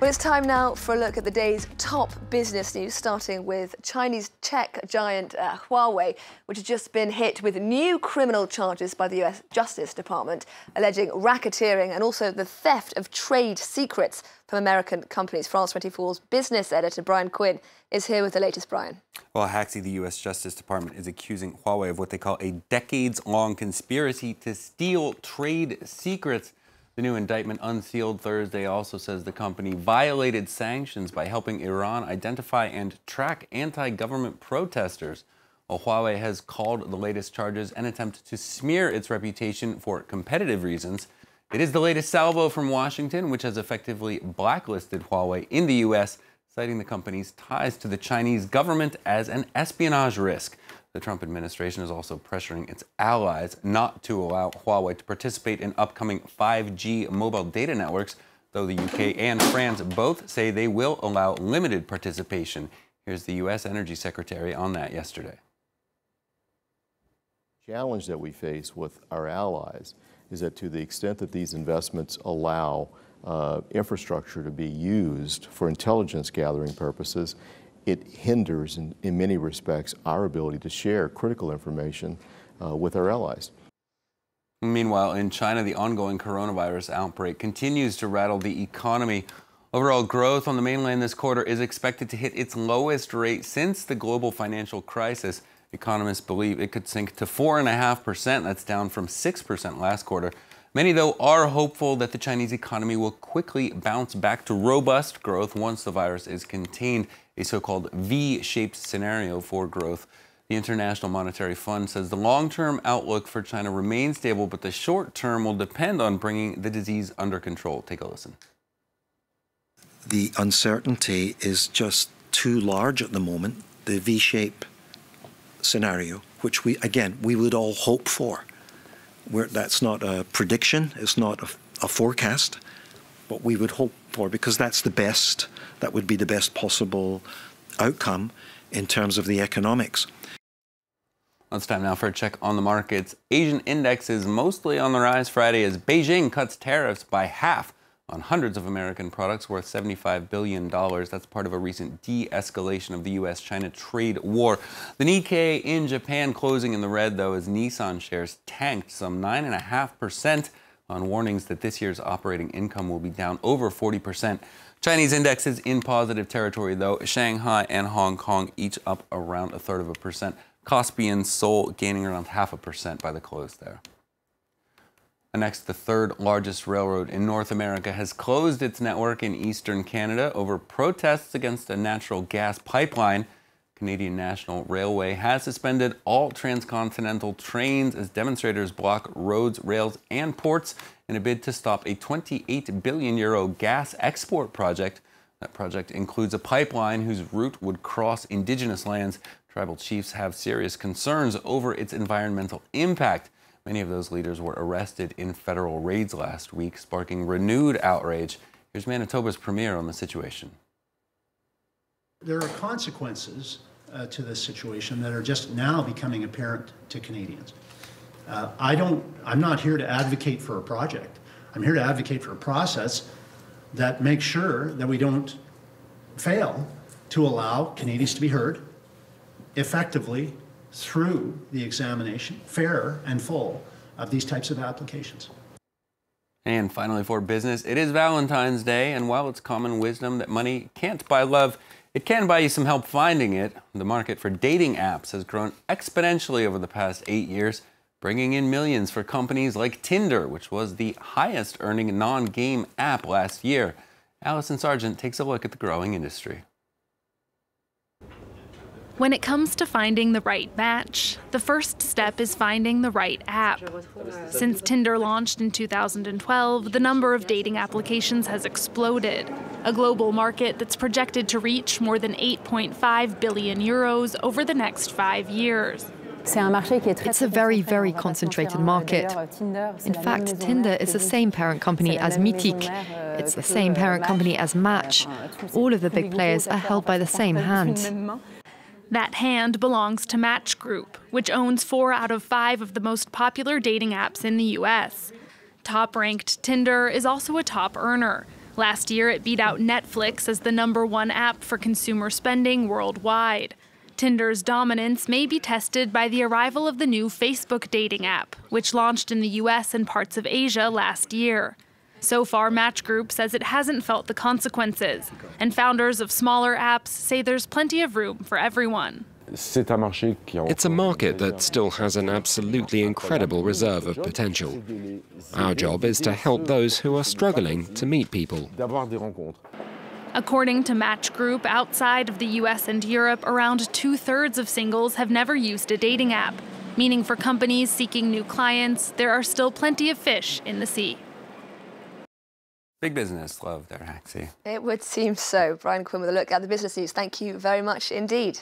Well, it's time now for a look at the day's top business news, starting with Chinese tech giant Huawei, which has just been hit with new criminal charges by the US Justice Department, alleging racketeering and also the theft of trade secrets from American companies. France 24's business editor Brian Quinn is here with the latest. Brian. Well, Haxi, the US Justice Department is accusing Huawei of what they call a decades-long conspiracy to steal trade secrets. The new indictment, unsealed Thursday, also says the company violated sanctions by helping Iran identify and track anti-government protesters. Well, Huawei has called the latest charges an attempt to smear its reputation for competitive reasons. It is the latest salvo from Washington, which has effectively blacklisted Huawei in the U.S., citing the company's ties to the Chinese government as an espionage risk. The Trump administration is also pressuring its allies not to allow Huawei to participate in upcoming 5G mobile data networks, though the UK and France both say they will allow limited participation. Here's the U.S. Energy Secretary on that yesterday. The challenge that we face with our allies is that to the extent that these investments allow infrastructure to be used for intelligence gathering purposes, it hinders, in many respects, our ability to share critical information with our allies. Meanwhile, in China, the ongoing coronavirus outbreak continues to rattle the economy. Overall growth on the mainland this quarter is expected to hit its lowest rate since the global financial crisis. Economists believe it could sink to 4.5%. That's down from 6% last quarter. Many, though, are hopeful that the Chinese economy will quickly bounce back to robust growth once the virus is contained, a so-called V-shaped scenario for growth. The International Monetary Fund says the long-term outlook for China remains stable, but the short term will depend on bringing the disease under control. Take a listen. The uncertainty is just too large at the moment. The V-shape scenario, which we would all hope for. That's not a prediction, it's not a forecast, but we would hope for, because that's that would be the best possible outcome in terms of the economics. It's time now for a check on the markets. Asian indexes mostly on the rise Friday as Beijing cuts tariffs by half on hundreds of American products worth $75 billion. That's part of a recent de-escalation of the U.S.-China trade war. The Nikkei in Japan closing in the red, though, as Nissan shares tanked some 9.5% on warnings that this year's operating income will be down over 40%. Chinese indexes in positive territory, though. Shanghai and Hong Kong each up around 1/3%. Kospi and Seoul gaining around 0.5% by the close there. Next, the third largest railroad in North America has closed its network in eastern Canada over protests against a natural gas pipeline. Canadian National Railway has suspended all transcontinental trains as demonstrators block roads, rails, and ports in a bid to stop a €28 billion gas export project. That project includes a pipeline whose route would cross Indigenous lands. Tribal chiefs have serious concerns over its environmental impact. Many of those leaders were arrested in federal raids last week, sparking renewed outrage. Here's Manitoba's premier on the situation. There are consequences to this situation that are just now becoming apparent to Canadians. I'm not here to advocate for a project. I'm here to advocate for a process that makes sure that we don't fail to allow Canadians to be heard effectively through the examination, fair and full, of these types of applications. And finally, for business, it is Valentine's Day, and while it's common wisdom that money can't buy love, it can buy you some help finding it. The market for dating apps has grown exponentially over the past 8 years, bringing in millions for companies like Tinder, which was the highest earning non-game app last year. Allison Sargent takes a look at the growing industry. When it comes to finding the right match, the first step is finding the right app. Since Tinder launched in 2012, the number of dating applications has exploded, a global market that's projected to reach more than €8.5 billion over the next 5 years. It's a very, very concentrated market. In fact, Tinder is the same parent company as Mythique. It's the same parent company as Match. All of the big players are held by the same hand. That hand belongs to Match Group, which owns 4 out of 5 of the most popular dating apps in the U.S. Top-ranked Tinder is also a top earner, Last year, it beat out Netflix as the #1 app for consumer spending worldwide. Tinder's dominance may be tested by the arrival of the new Facebook dating app, which launched in the US and parts of Asia last year. So far, Match Group says it hasn't felt the consequences, and founders of smaller apps say there's plenty of room for everyone. It's a market that still has an absolutely incredible reserve of potential. Our job is to help those who are struggling to meet people. According to Match Group, outside of the US and Europe, around 2/3 of singles have never used a dating app, meaning for companies seeking new clients, there are still plenty of fish in the sea. Big business love there, Haxie. It would seem so. Brian Quinn with a look at the business news. Thank you very much indeed.